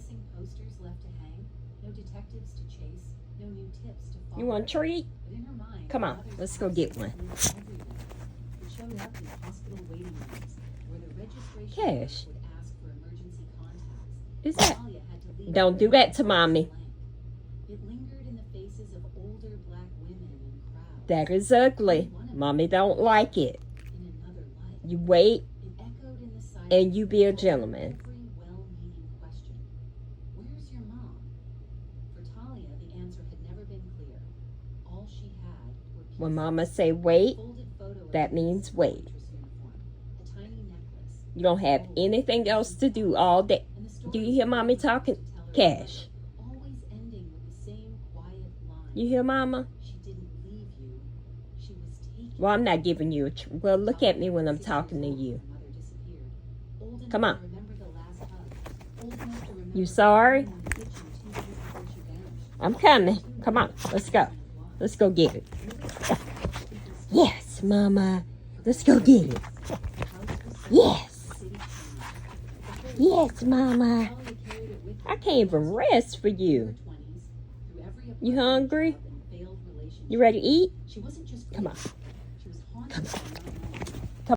missing posters left to hang, no detectives to chase, no new tips to follow. You want a treat? But in her mind, Come on, let's go get one. It showed up in hospital waiting rooms where the registration Cash. would ask for emergency contacts. Is that? Talia had to leave Don't do that to mommy. It lingered in the faces of older black women and crowds. That is ugly. Mommy don't like it. In another life, You wait it echoed in the silence and you be a gentleman. every well-meaning question. Where's your mom? For Talia, the answer had never been clear. All she had were pieces When mama say wait, folded photo of that a means wait. waitress uniform, a tiny necklace, You don't have anything else to do all day. and the story Do you hear mommy talking? to tell her Cash. mother, always ending with the same quiet line. You hear mama? She didn't leave you. She was taken. Well, I'm not giving you a well, look at me when I'm talking to you. Her mother disappeared. Old enough Come on. to remember the last hug. Old enough to remember You sorry? being in the kitchen 2 days before she vanished. I'm coming. Come on, let's go. Let's go get it. Yes, mama. Let's go get it. Yes. Yes, mama. I can't even rest for you. You hungry? You ready to eat? Come on. Come on.